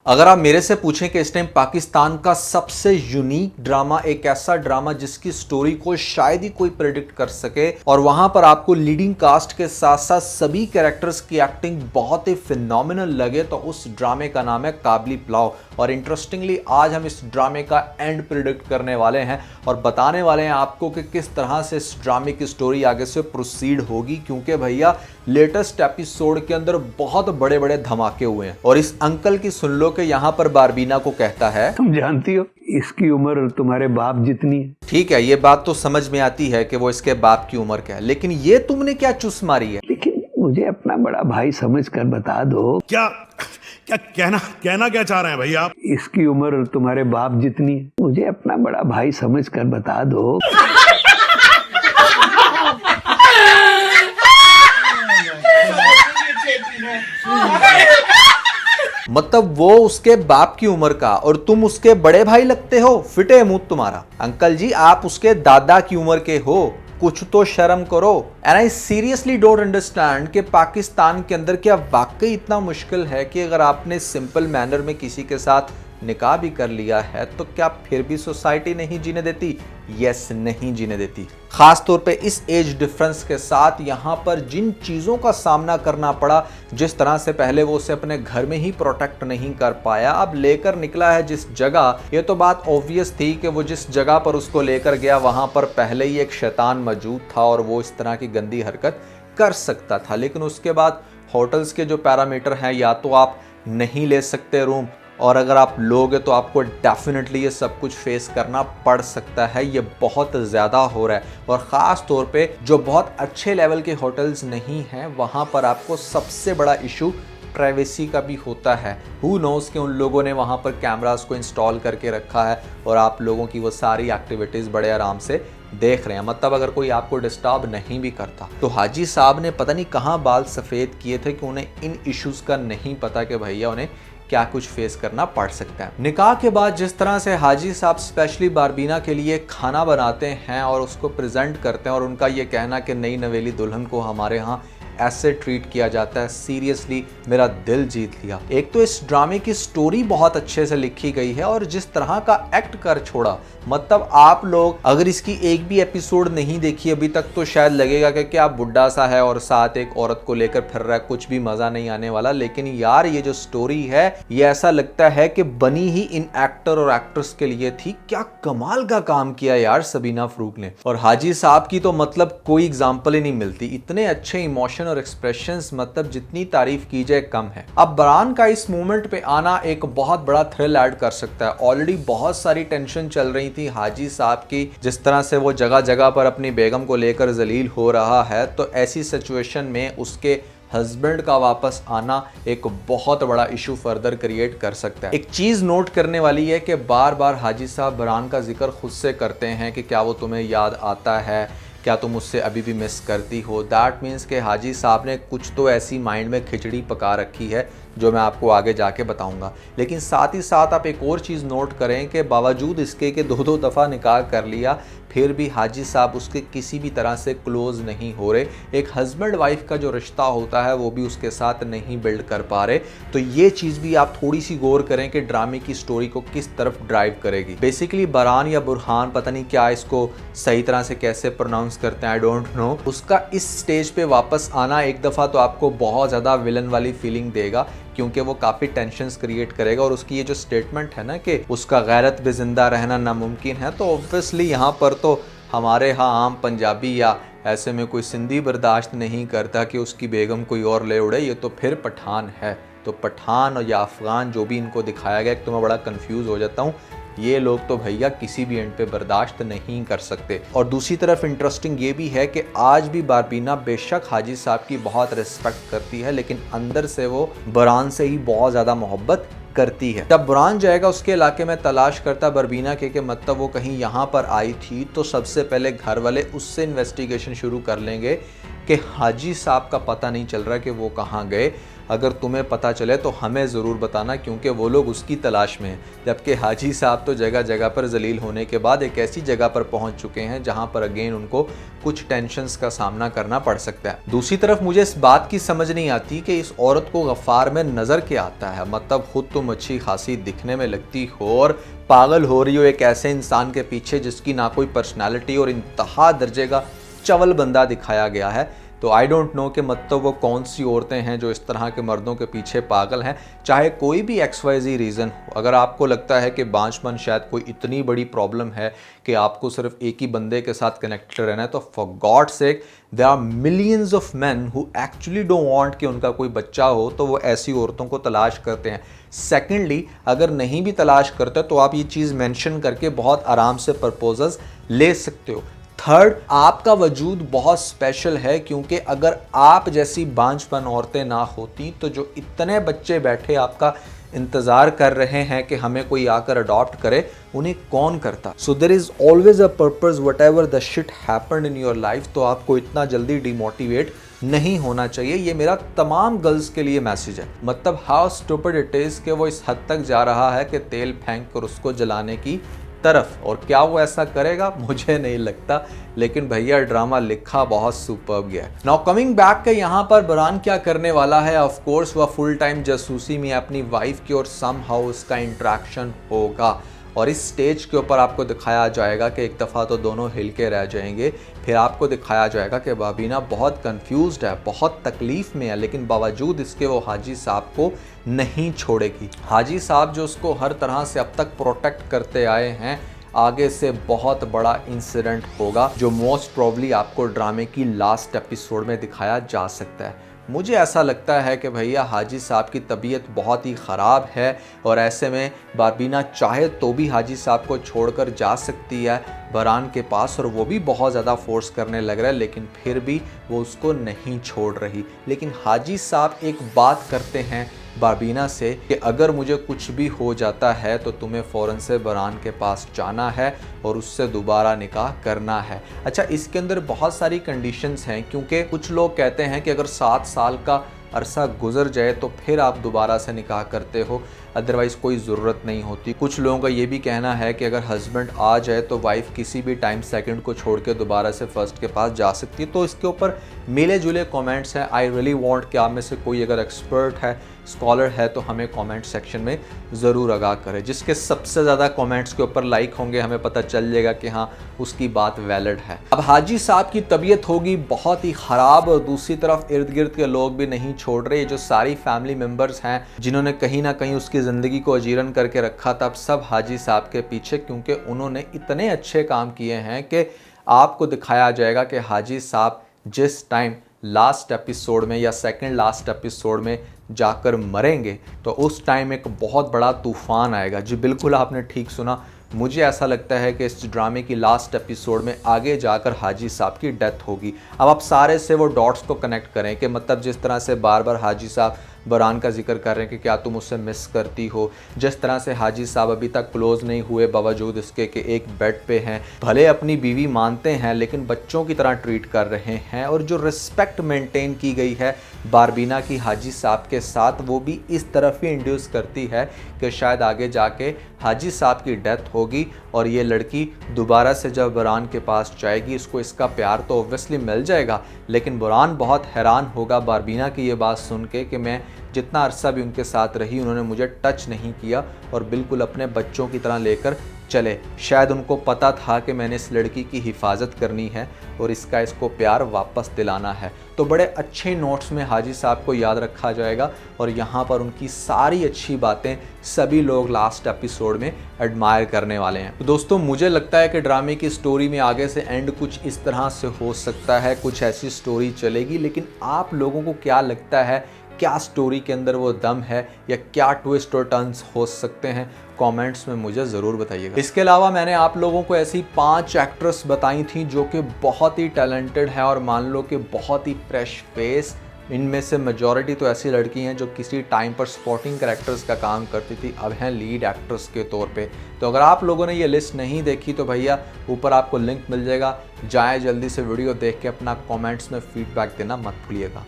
अगर आप मेरे से पूछें कि इस टाइम पाकिस्तान का सबसे यूनिक ड्रामा, एक ऐसा ड्रामा जिसकी स्टोरी को शायद ही कोई प्रेडिक्ट कर सके और वहां पर आपको लीडिंग कास्ट के साथ साथ सभी कैरेक्टर्स की एक्टिंग बहुत ही फिनोमिनल लगे, तो उस ड्रामे का नाम है काबली पुलाव। और इंटरेस्टिंगली आज हम इस ड्रामे का एंड प्रिडिक्ट करने वाले हैं और बताने वाले हैं आपको कि किस तरह से इस ड्रामे की स्टोरी आगे से प्रोसीड होगी, क्योंकि भैया लेटेस्ट एपिसोड के अंदर बहुत बड़े बड़े धमाके हुए हैं। और इस अंकल की सुन लो कि यहाँ पर बारबीना को कहता है, तुम जानती हो इसकी उम्र तुम्हारे बाप जितनी है। ठीक है, ये बात तो समझ में आती है कि वो इसके बाप की उम्र क्या है, लेकिन ये तुमने क्या चुस मारी है? लेकिन मुझे अपना बड़ा भाई समझकर बता दो। क्या क्या कहना क्या चाह रहे हैं भैया आप? इसकी उम्र तुम्हारे बाप जितनी है, मुझे अपना बड़ा भाई समझकर बता दो। मतलब वो उसके बाप की उम्र का और तुम उसके बड़े भाई लगते हो? फिटे मुंह तुम्हारा। अंकल जी, आप उसके दादा की उम्र के हो, कुछ तो शर्म करो। And I seriously don't understand कि पाकिस्तान के अंदर क्या वाकई इतना मुश्किल है कि अगर आपने सिंपल मैनर में किसी के साथ निकाह भी कर लिया है तो क्या फिर भी सोसाइटी नहीं जीने देती? यस, नहीं जीने देती। खास तौर पे इस एज डिफरेंस के साथ यहाँ पर जिन चीज़ों का सामना करना पड़ा, जिस तरह से पहले वो उसे अपने घर में ही प्रोटेक्ट नहीं कर पाया, अब लेकर निकला है जिस जगह, ये तो बात ऑब्वियस थी कि वो जिस जगह पर उसको लेकर गया वहाँ पर पहले ही एक शैतान मौजूद था और वो इस तरह की गंदी हरकत कर सकता था। लेकिन उसके बाद होटल्स के जो पैरामीटर हैं, या तो आप नहीं ले सकते रूम, और अगर आप लोगे तो आपको डेफिनेटली ये सब कुछ फेस करना पड़ सकता है। ये बहुत ज़्यादा हो रहा है और ख़ास तौर पे जो बहुत अच्छे लेवल के होटल्स नहीं हैं वहाँ पर आपको सबसे बड़ा इशू प्राइवेसी का भी होता है। हु नोज़ कि उन लोगों ने वहाँ पर कैमरास को इंस्टॉल करके रखा है और आप लोगों की वो सारी एक्टिविटीज़ बड़े आराम से देख रहे हैं। मतलब अगर कोई आपको डिस्टर्ब नहीं भी करता। तो हाजी साहब ने पता नहीं कहाँ बाल सफ़ेद किए थे कि उन्हें इन इश्यूज़ का नहीं पता कि भैया उन्हें क्या कुछ फेस करना पड़ सकता है। निकाह के बाद जिस तरह से हाजी साहब स्पेशली बारबीना के लिए खाना बनाते हैं और उसको प्रेजेंट करते हैं और उनका ये कहना कि नई नवेली दुल्हन को हमारे यहाँ ऐसे ट्रीट किया जाता है, सीरियसली मेरा दिल जीत लिया। एक तो इस ड्रामे की स्टोरी बहुत अच्छे से लिखी गई है और जिस तरह का एक्ट कर छोड़ा, मतलब आप लोग अगर इसकी एक भी एपिसोड नहीं देखी अभी तक तो शायद लगेगा कि क्या बुढ़ा सा है और साथ एक औरत को लेकर फिर रहा है, कुछ भी मजा नहीं आने वाला। लेकिन यार ये जो स्टोरी है ये ऐसा लगता है कि बनी ही इन एक्टर और एक्ट्रेस के लिए थी। क्या कमाल का काम किया यार सबीना फरूक ने। और हाजी साहब की तो मतलब कोई एग्जाम्पल ही नहीं मिलती, इतने अच्छे इमोशन और एक्सप्रेशंस, मतलब जितनी तारीफ की जाए कम है। अब बरान का इस मोमेंट पे आना एक बहुत बड़ा थ्रिल ऐड कर सकता है। ऑलरेडी बहुत सारी टेंशन चल रही थी हाजी साहब की, जिस तरह से वो जगह जगह पर अपनी बेगम को लेकर जलील हो रहा है, तो ऐसी सिचुएशन में उसके हस्बैंड का वापस आना एक बहुत बड़ा इशू फर्दर क्रिएट कर सकता है। एक चीज नोट करने वाली है कि बार बार हाजी साहब बरान का जिक्र खुद से करते हैं कि क्या वो तुम्हें याद आता है, क्या तुम उससे अभी भी मिस करती हो। दैट मीन्स के हाजी साहब ने कुछ तो ऐसी माइंड में खिचड़ी पका रखी है जो मैं आपको आगे जाके बताऊंगा। लेकिन साथ ही साथ आप एक और चीज़ नोट करें कि बावजूद इसके कि दो दफ़ा निकाह कर लिया फिर भी हाजी साहब उसके किसी भी तरह से क्लोज नहीं हो रहे। एक हस्बैंड वाइफ का जो रिश्ता होता है वो भी उसके साथ नहीं बिल्ड कर पा रहे। तो ये चीज़ भी आप थोड़ी सी गौर करें कि ड्रामे की स्टोरी को किस तरफ ड्राइव करेगी। बेसिकली बरान या बुरहान, पता नहीं क्या इसको सही तरह से कैसे प्रोनाउंस करते हैं, आई डोंट नो, उसका इस स्टेज पे वापस आना एक दफ़ा तो आपको बहुत ज़्यादा विलन वाली फीलिंग देगा, क्योंकि वो काफ़ी टेंशन्स क्रिएट करेगा। और उसकी ये जो स्टेटमेंट है ना कि उसका गैरत भी जिंदा रहना नामुमकिन है, तो ऑब्वियसली यहाँ पर तो हमारे यहाँ आम पंजाबी या ऐसे में कोई सिंधी बर्दाश्त नहीं करता कि उसकी बेगम कोई और ले उड़े। ये तो फिर पठान है। तो पठान या अफगान जो भी इनको दिखाया गया, तो मैं बड़ा कंफ्यूज हो जाता हूँ। ये लोग तो भैया किसी भी एंड पे बर्दाश्त नहीं कर सकते। और दूसरी तरफ इंटरेस्टिंग ये भी है कि आज भी बारबीना बेशक हाजी साहब की बहुत रिस्पेक्ट करती है, लेकिन अंदर से वो बरान से ही बहुत ज़्यादा मोहब्बत करती है। जब बुरहान जाएगा उसके इलाके में तलाश करता बारबीना के मतलब वो कहीं यहाँ पर आई थी, तो सबसे पहले घर वाले उससे इन्वेस्टिगेशन शुरू कर लेंगे कि हाजी साहब का पता नहीं चल रहा कि वो कहाँ गए। अगर तुम्हें पता चले तो हमें ज़रूर बताना, क्योंकि वो लोग उसकी तलाश में हैं। जबकि हाजी साहब तो जगह जगह पर जलील होने के बाद एक ऐसी जगह पर पहुंच चुके हैं जहां पर अगेन उनको कुछ टेंशन्स का सामना करना पड़ सकता है। दूसरी तरफ मुझे इस बात की समझ नहीं आती कि इस औरत को गफ्फार में नज़र क्या आता है। मतलब खुद तुम अच्छी खासी दिखने में लगती हो और पागल हो रही हो एक ऐसे इंसान के पीछे जिसकी ना कोई पर्सनालिटी और इंतहा दर्जे का चवल बंदा दिखाया गया है। तो आई डोंट नो कि मतलब वो कौन सी औरतें हैं जो इस तरह के मर्दों के पीछे पागल हैं, चाहे कोई भी XYZ रीज़न हो। अगर आपको लगता है कि बांझपन शायद कोई इतनी बड़ी प्रॉब्लम है कि आपको सिर्फ एक ही बंदे के साथ कनेक्टेड रहना है, तो for God sake there are millions of man who actually don't want कि उनका कोई बच्चा हो, तो वो ऐसी औरतों को तलाश करते हैं। सेकेंडली, अगर नहीं भी तलाश करते तो आप ये चीज़ मेंशन करके बहुत आराम से प्रपोजल्स ले सकते हो। थर्ड, आपका वजूद बहुत स्पेशल है, क्योंकि अगर आप जैसी बांझपन औरतें ना होती तो जो इतने बच्चे बैठे आपका इंतज़ार कर रहे हैं कि हमें कोई आकर अडॉप्ट करे, उन्हें कौन करता। So there is always a purpose whatever the shit happened in your life. तो आपको इतना जल्दी डिमोटिवेट नहीं होना चाहिए। ये मेरा तमाम गर्ल्स के लिए मैसेज है। मतलब हाउ स्टूपिड इट इज़ कि वो इस हद तक जा रहा है कि तेल फेंक कर उसको जलाने की तरफ, और क्या वो ऐसा करेगा मुझे नहीं लगता, लेकिन भैया ड्रामा लिखा बहुत सुपर्ब गया है। नाउ कमिंग बैक के यहाँ पर बुरहान क्या करने वाला है, ऑफ कोर्स वह फुल टाइम जासूसी में अपनी वाइफ की और सम हाउ उसका इंट्रैक्शन होगा, और इस स्टेज के ऊपर आपको दिखाया जाएगा कि एक दफ़ा तो दोनों हिल के रह जाएंगे, फिर आपको दिखाया जाएगा कि बाबीना बहुत कंफ्यूज्ड है, बहुत तकलीफ़ में है, लेकिन बावजूद इसके वो हाजी साहब को नहीं छोड़ेगी। हाजी साहब जो उसको हर तरह से अब तक प्रोटेक्ट करते आए हैं, आगे से बहुत बड़ा इंसिडेंट होगा जो मोस्ट प्रॉब्ली आपको ड्रामे की लास्ट एपिसोड में दिखाया जा सकता है। मुझे ऐसा लगता है कि भैया हाजी साहब की तबीयत बहुत ही ख़राब है, और ऐसे में बारबीना चाहे तो भी हाजी साहब को छोड़कर जा सकती है बुरहान के पास, और वो भी बहुत ज़्यादा फोर्स करने लग रहा है, लेकिन फिर भी वो उसको नहीं छोड़ रही। लेकिन हाजी साहब एक बात करते हैं बारबीना से कि अगर मुझे कुछ भी हो जाता है तो तुम्हें फ़ौरन से बुरहान के पास जाना है और उससे दोबारा निकाह करना है। अच्छा, इसके अंदर बहुत सारी कंडीशंस हैं, क्योंकि कुछ लोग कहते हैं कि अगर 7 साल का अरसा गुजर जाए तो फिर आप दोबारा से निकाह करते हो, अदरवाइज़ कोई ज़रूरत नहीं होती। कुछ लोगों का ये भी कहना है कि अगर हस्बैंड आ जाए तो वाइफ किसी भी टाइम सेकंड को छोड़ के दोबारा से फर्स्ट के पास जा सकती है। तो इसके ऊपर मिले जुले कमेंट्स हैं। आई रियली वांट कि आप में से कोई अगर एक्सपर्ट है, स्कॉलर है, तो हमें कमेंट सेक्शन में ज़रूर आगाह करें। जिसके सबसे ज़्यादा कमेंट्स के ऊपर लाइक होंगे, हमें पता चल जाएगा कि हाँ उसकी बात वैलिड है। अब हाजी साहब की तबीयत होगी बहुत ही ख़राब, और दूसरी तरफ इर्द गिर्द के लोग भी नहीं छोड़ रहे। जो सारी फैमिली मेम्बर्स हैं जिन्होंने कहीं ना कहीं उसकी ज़िंदगी को अजीरन करके रखा था, अब सब हाजी साहब के पीछे, क्योंकि उन्होंने इतने अच्छे काम किए हैं कि आपको दिखाया जाएगा कि हाजी साहब जिस टाइम लास्ट एपिसोड में या सेकंड लास्ट एपिसोड में जाकर मरेंगे तो उस टाइम एक बहुत बड़ा तूफान आएगा। जी बिल्कुल, आपने ठीक सुना। मुझे ऐसा लगता है कि इस ड्रामे की लास्ट एपिसोड में आगे जाकर हाजी साहब की डेथ होगी। अब आप सारे से वो डॉट्स को कनेक्ट करें कि मतलब जिस तरह से बार बार हाजी साहब बुरहान का जिक्र कर रहे हैं कि क्या तुम उससे मिस करती हो, जिस तरह से हाजी साहब अभी तक क्लोज़ नहीं हुए बावजूद इसके कि एक बेड पे हैं, भले अपनी बीवी मानते हैं लेकिन बच्चों की तरह ट्रीट कर रहे हैं, और जो रिस्पेक्ट मेंटेन की गई है बारबीना की हाजी साहब के साथ, वो भी इस तरफ ही इंड्यूस करती है कि शायद आगे जाके हाजी साहब की डेथ होगी और ये लड़की दोबारा से जब बुरहान के पास जाएगी, इसको इसका प्यार तो ऑब्वियसली मिल जाएगा, लेकिन बुरहान बहुत हैरान होगा बारबीना की ये बात सुन के कि मैं जितना अरसा भी उनके साथ रही उन्होंने मुझे टच नहीं किया और बिल्कुल अपने बच्चों की तरह लेकर चले। शायद उनको पता था कि मैंने इस लड़की की हिफाजत करनी है और इसको प्यार वापस दिलाना है। तो बड़े अच्छे नोट्स में हाजी साहब को याद रखा जाएगा और यहाँ पर उनकी सारी अच्छी बातें सभी लोग लास्ट एपिसोड में एडमायर करने वाले हैं। तो दोस्तों, मुझे लगता है कि ड्रामे की स्टोरी में आगे से एंड कुछ इस तरह से हो सकता है, कुछ ऐसी स्टोरी चलेगी। लेकिन आप लोगों को क्या लगता है, क्या स्टोरी के अंदर वो दम है या क्या ट्विस्ट और टर्न्स हो सकते हैं? कमेंट्स में मुझे ज़रूर बताइएगा। इसके अलावा मैंने आप लोगों को ऐसी 5 एक्ट्रेस बताई थी जो कि बहुत ही टैलेंटेड है और मान लो कि बहुत ही फ्रेश फेस। इनमें से मेजॉरिटी तो ऐसी लड़की हैं जो किसी टाइम पर सपोर्टिंग कैरेक्टर्स का काम करती थी, अब हैं लीड एक्ट्रेस के तौर पे। तो अगर आप लोगों ने ये लिस्ट नहीं देखी तो भैया ऊपर आपको लिंक मिल जाएगा, जाएं जल्दी से वीडियो देख के अपना कमेंट्स में फीडबैक देना मत भूलिएगा।